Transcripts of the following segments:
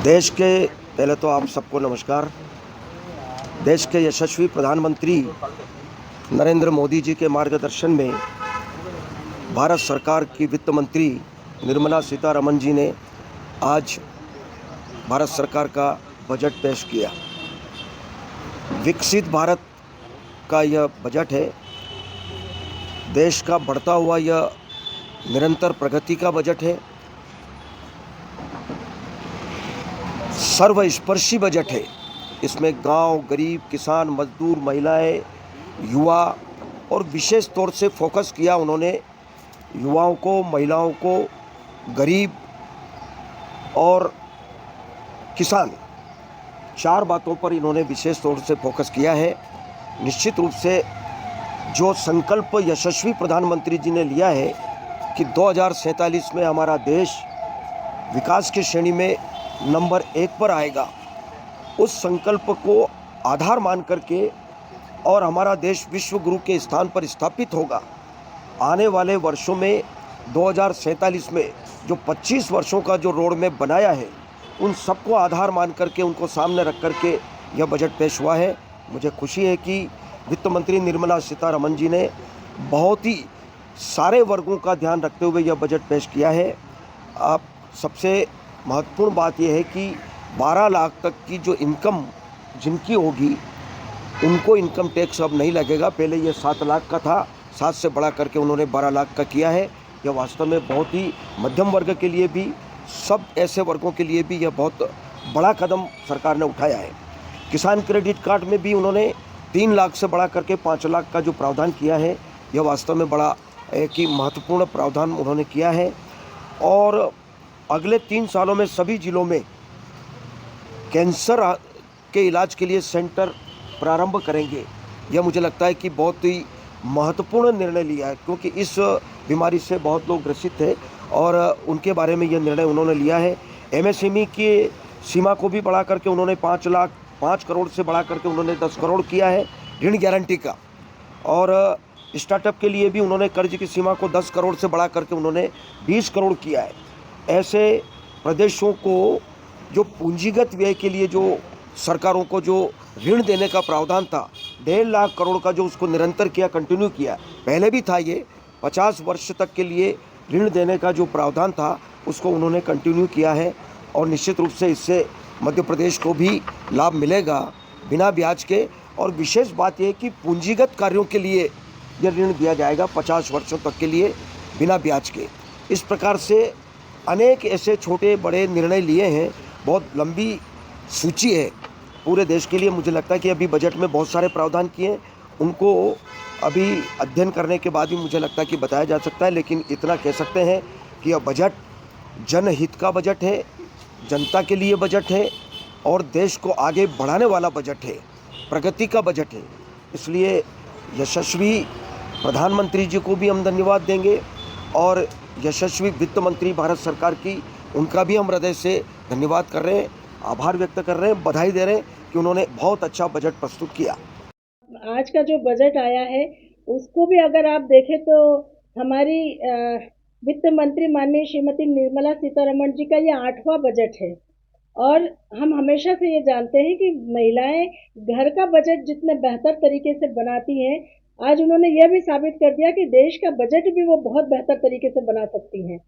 देश के पहले तो आप सबको नमस्कार। देश के यशस्वी प्रधानमंत्री नरेंद्र मोदी जी के मार्गदर्शन में भारत सरकार की वित्त मंत्री निर्मला सीतारमण जी ने आज भारत सरकार का बजट पेश किया। विकसित भारत का यह बजट है। देश का बढ़ता हुआ यह निरंतर प्रगति का बजट है। सर्वस्पर्शी बजट है। इसमें गांव, गरीब, किसान, मजदूर, महिलाएं, युवा और विशेष तौर से फोकस किया उन्होंने युवाओं को, महिलाओं को, गरीब और किसान, चार बातों पर इन्होंने विशेष तौर से फोकस किया है। निश्चित रूप से जो संकल्प यशस्वी प्रधानमंत्री जी ने लिया है कि 2047 में हमारा देश विकास की श्रेणी में नंबर 1 पर आएगा, उस संकल्प को आधार मान करके और हमारा देश विश्व गुरु के स्थान पर स्थापित होगा। आने वाले वर्षों में 2047 में जो 25 वर्षों का जो रोड मैप बनाया है, उन सबको आधार मान करके, उनको सामने रख करके यह बजट पेश हुआ है। मुझे खुशी है कि वित्त मंत्री निर्मला सीतारमण जी ने बहुत ही सारे वर्गों का ध्यान रखते हुए यह बजट पेश किया है। आप सबसे महत्वपूर्ण बात यह है कि 12 लाख तक की जो इनकम जिनकी होगी उनको इनकम टैक्स अब नहीं लगेगा। पहले ये 7 लाख का था, 7 से बढ़ा करके उन्होंने 12 लाख का किया है। यह वास्तव में बहुत ही मध्यम वर्ग के लिए भी, सब ऐसे वर्गों के लिए भी यह बहुत बड़ा कदम सरकार ने उठाया है। किसान क्रेडिट कार्ड में भी उन्होंने 3 लाख से बढ़ा करके 5 लाख का जो प्रावधान किया है, यह वास्तव में बड़ा एक ही महत्वपूर्ण प्रावधान उन्होंने किया है। और अगले 3 सालों में सभी जिलों में कैंसर के इलाज के लिए सेंटर प्रारंभ करेंगे। यह मुझे लगता है कि बहुत ही महत्वपूर्ण निर्णय लिया है, क्योंकि इस बीमारी से बहुत लोग ग्रसित थे और उनके बारे में यह निर्णय उन्होंने लिया है। एमएसएमई की सीमा को भी बढ़ा करके उन्होंने 5 करोड़ से बढ़ा करके उन्होंने 10 करोड़ किया है ऋण गारंटी का। और स्टार्टअप के लिए भी उन्होंने कर्ज की सीमा को 10 करोड़ से बढ़ा करके उन्होंने 20 करोड़ किया है। ऐसे प्रदेशों को जो पूंजीगत व्यय के लिए जो सरकारों को जो ऋण देने का प्रावधान था, 1.5 लाख करोड़ का, जो उसको निरंतर किया, कंटिन्यू किया। पहले भी था ये 50 वर्ष तक के लिए ऋण देने का जो प्रावधान था, उसको उन्होंने कंटिन्यू किया है। और निश्चित रूप से इससे मध्य प्रदेश को भी लाभ मिलेगा बिना ब्याज के। और विशेष बात यह कि पूंजीगत कार्यों के लिए यह ऋण दिया जाएगा 50 वर्षों तक के लिए बिना ब्याज के। इस प्रकार से अनेक ऐसे छोटे बड़े निर्णय लिए हैं। बहुत लंबी सूची है पूरे देश के लिए। मुझे लगता है कि अभी बजट में बहुत सारे प्रावधान किए हैं, उनको अभी अध्ययन करने के बाद ही मुझे लगता है कि बताया जा सकता है। लेकिन इतना कह सकते हैं कि यह बजट जनहित का बजट है, जनता के लिए बजट है और देश को आगे बढ़ाने वाला बजट है, प्रगति का बजट है। इसलिए यशस्वी प्रधानमंत्री जी को भी हम धन्यवाद देंगे और यशस्वी वित्त मंत्री भारत सरकार की, उनका भी हम हृदय से धन्यवाद कर रहे हैं, आभार व्यक्त कर रहे हैं, बधाई दे रहे हैं कि उन्होंने बहुत अच्छा बजट प्रस्तुत किया। आज का जो बजट आया है उसको भी अगर आप देखें तो हमारी वित्त मंत्री माननीय श्रीमती निर्मला सीतारमण जी का ये 8वां बजट है। और हम हमेशा से ये जानते हैं कि महिलाएं घर का बजट जितने बेहतर तरीके से बनाती हैं, आज उन्होंने यह भी साबित कर दिया कि देश का बजट भी वो बहुत बेहतर तरीके से बना सकती हैं।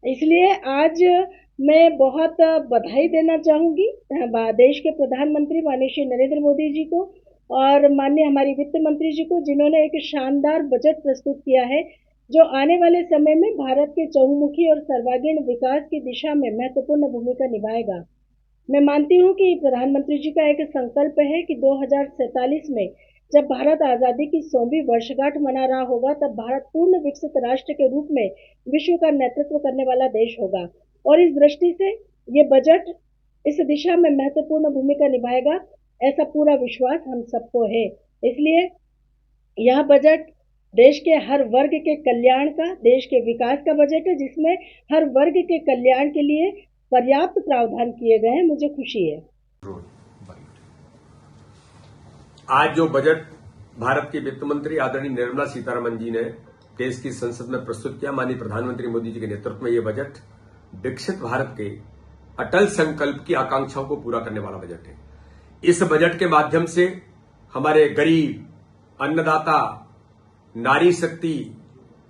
इसलिए आज मैं बहुत बधाई देना चाहूँगी देश के प्रधानमंत्री माननीय श्री नरेंद्र मोदी जी को और माननीय हमारी वित्त मंत्री जी को, जिन्होंने एक शानदार बजट प्रस्तुत किया है जो आने वाले समय में भारत के चहुमुखी और सर्वांगीण विकास की दिशा में महत्वपूर्ण भूमिका निभाएगा। मैं मानती हूँ कि प्रधानमंत्री जी का एक संकल्प है कि 2047 में जब भारत आज़ादी की 100वीं वर्षगांठ मना रहा होगा, तब भारत पूर्ण विकसित राष्ट्र के रूप में विश्व का नेतृत्व करने वाला देश होगा। और इस दृष्टि से ये बजट इस दिशा में महत्वपूर्ण भूमिका निभाएगा, ऐसा पूरा विश्वास हम सबको है। इसलिए यह बजट देश के हर वर्ग के कल्याण का, देश के विकास का बजट है, जिसमें हर वर्ग के कल्याण के लिए पर्याप्त प्रावधान किए गए हैं। मुझे खुशी है। आज जो बजट भारत के वित्त मंत्री आदरणीय निर्मला सीतारमण जी ने देश की संसद में प्रस्तुत किया, माननीय प्रधानमंत्री मोदी जी के नेतृत्व में यह बजट विकसित भारत के अटल संकल्प की आकांक्षाओं को पूरा करने वाला बजट है। इस बजट के माध्यम से हमारे गरीब, अन्नदाता, नारी शक्ति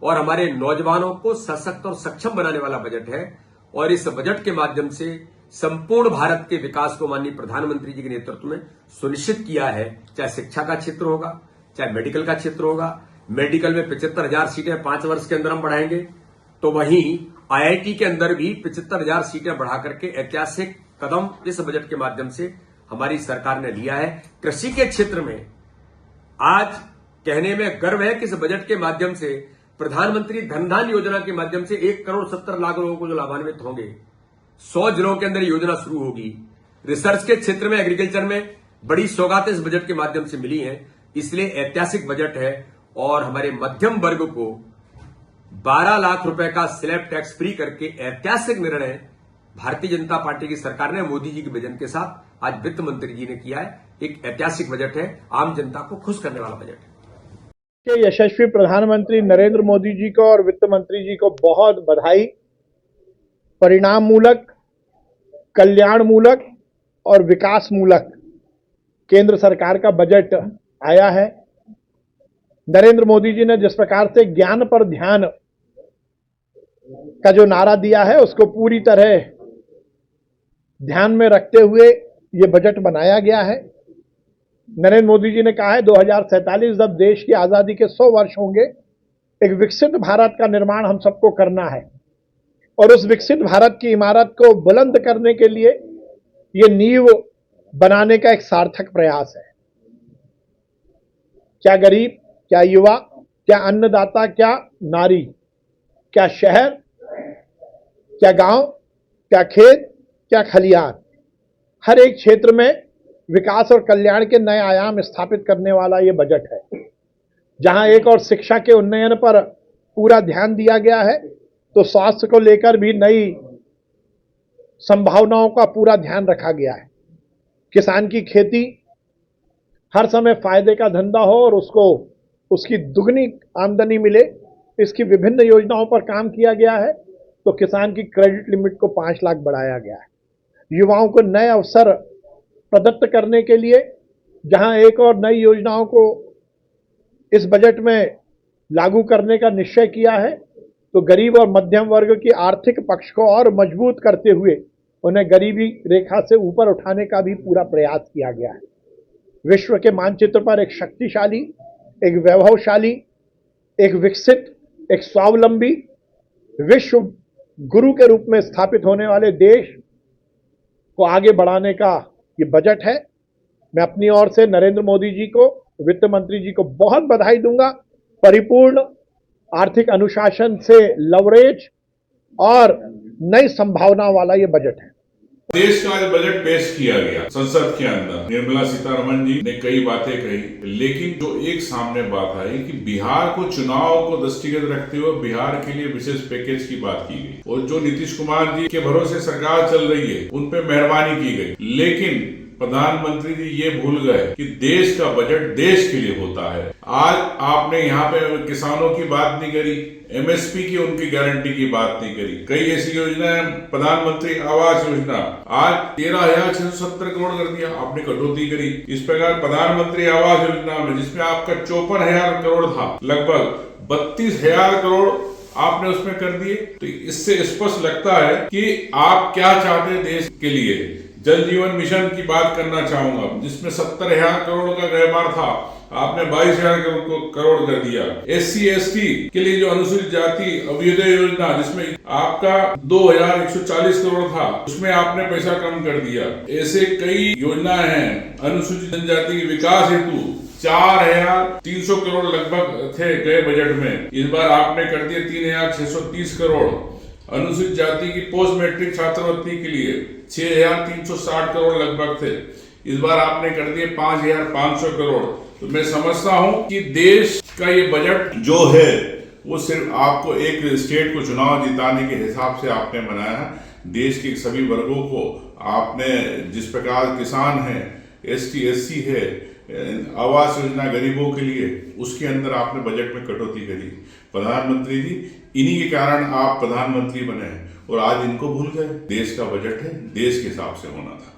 और हमारे नौजवानों को सशक्त और सक्षम बनाने वाला बजट है। और इस बजट के माध्यम से संपूर्ण भारत के विकास को माननीय प्रधानमंत्री जी के नेतृत्व में सुनिश्चित किया है। चाहे शिक्षा का क्षेत्र होगा, चाहे मेडिकल का क्षेत्र होगा। मेडिकल में 75,000 सीटें 5 वर्ष के अंदर हम बढ़ाएंगे, तो वहीं IIT के अंदर भी 75,000 सीटें बढ़ा करके ऐतिहासिक कदम इस बजट के माध्यम से हमारी सरकार ने लिया है। कृषि के क्षेत्र में आज कहने में गर्व है कि इस बजट के माध्यम से प्रधानमंत्री धन धान्य योजना के माध्यम से 1,70,00,000 लोगों को जो लाभान्वित होंगे, 100 जिलों के अंदर योजना शुरू होगी। रिसर्च के क्षेत्र में, एग्रीकल्चर में बड़ी सौगातें इस बजट के माध्यम से मिली हैं। इसलिए ऐतिहासिक बजट है और हमारे मध्यम वर्ग को 12 लाख रुपए का स्लैब टैक्स फ्री करके ऐतिहासिक निर्णय भारतीय जनता पार्टी की सरकार ने मोदी जी के विजन के साथ आज वित्त मंत्री जी ने किया है। एक ऐतिहासिक बजट है, आम जनता को खुश करने वाला बजट है। के यशस्वी प्रधानमंत्री नरेंद्र मोदी जी को और वित्त मंत्री जी को बहुत बधाई। परिणाम मूलक, कल्याण मूलक और विकास मूलक केंद्र सरकार का बजट आया है। नरेंद्र मोदी जी ने जिस प्रकार से ज्ञान पर ध्यान का जो नारा दिया है, उसको पूरी तरह ध्यान में रखते हुए ये बजट बनाया गया है। नरेंद्र मोदी जी ने कहा है 2047 जब देश की आजादी के 100 वर्ष होंगे, एक विकसित भारत का निर्माण हम सबको करना है और उस विकसित भारत की इमारत को बुलंद करने के लिए ये नींव बनाने का एक सार्थक प्रयास है। क्या गरीब, क्या युवा, क्या अन्नदाता, क्या नारी, क्या शहर, क्या गांव, क्या खेत, क्या खलिहान, हर एक क्षेत्र में विकास और कल्याण के नए आयाम स्थापित करने वाला ये बजट है। जहां एक और शिक्षा के उन्नयन पर पूरा ध्यान दिया गया है, तो स्वास्थ्य को लेकर भी नई संभावनाओं का पूरा ध्यान रखा गया है। किसान की खेती हर समय फायदे का धंधा हो और उसको उसकी दुगनी आमदनी मिले, इसकी विभिन्न योजनाओं पर काम किया गया है। तो किसान की क्रेडिट लिमिट को 5 लाख बढ़ाया गया है। युवाओं को नए अवसर प्रदत्त करने के लिए जहां एक और नई योजनाओं को इस बजट में लागू करने का निश्चय किया है, तो गरीब और मध्यम वर्ग की आर्थिक पक्ष को और मजबूत करते हुए उन्हें गरीबी रेखा से ऊपर उठाने का भी पूरा प्रयास किया गया है। विश्व के मानचित्र पर एक शक्तिशाली, एक वैभवशाली, एक विकसित, एक स्वावलंबी, विश्व गुरु के रूप में स्थापित होने वाले देश को आगे बढ़ाने का ये बजट है। मैं अपनी ओर से नरेंद्र मोदी जी को, वित्त मंत्री जी को बहुत बधाई दूंगा। परिपूर्ण आर्थिक अनुशासन से लवरेज और नई संभावनाओं वाला ये बजट है। देश का आज बजट पेश किया गया संसद के अंदर, निर्मला सीतारमण जी ने कई बातें कही, लेकिन जो एक सामने बात आई कि बिहार को चुनाव को दृष्टिगत रखते हुए बिहार के लिए विशेष पैकेज की बात की गई और जो नीतीश कुमार जी के भरोसे सरकार चल रही है उन पे मेहरबानी की गई। लेकिन प्रधानमंत्री जी ये भूल गए कि देश का बजट देश के लिए होता है। आज आपने यहाँ पे किसानों की बात नहीं करी, MSP की उनकी गारंटी की बात नहीं करी। कई ऐसी योजनाएं, प्रधानमंत्री आवास योजना आज 13,670 करोड़ कर दिया, आपने कटौती करी। इस प्रकार प्रधानमंत्री आवास योजना में जिसमें आपका 54,000 करोड़ था, लगभग 32,000 करोड़ आपने उसमें कर दिए। तो इससे स्पष्ट लगता है कि आप क्या चाहते हैं देश के लिए। जल जीवन मिशन की बात करना चाहूंगा, जिसमें 70,000 करोड़ का व्यवहार था, आपने 22,000 करोड़ कर दिया। SC ST के लिए जो अनुसूचित जाति अभ्युदय योजना, जिसमें आपका 2,140 करोड़ था, उसमें आपने पैसा कम कर दिया। ऐसे कई योजनाएं हैं। अनुसूचित जनजाति के विकास हेतु 4,300 करोड़ लगभग थे गए बजट में, इस बार आपने कर दिए 3,630 करोड़। अनुसूचित जाति की पोस्ट मैट्रिक छात्रवृत्ति के लिए 6,360 करोड़ लगभग थे, इस बार आपने कर दिए 5,500 करोड़। तो मैं समझता हूं कि देश का ये बजट जो है वो सिर्फ आपको एक स्टेट को चुनाव जिताने के हिसाब से आपने बनाया है। देश के सभी वर्गों को आपने, जिस प्रकार किसान है, ST SC है, आवास योजना गरीबों के लिए, उसके अंदर आपने बजट में कटौती करी। प्रधानमंत्री जी, इन्हीं के कारण आप प्रधानमंत्री बने और आज इनको भूल गए। देश का बजट है, देश के हिसाब से होना था।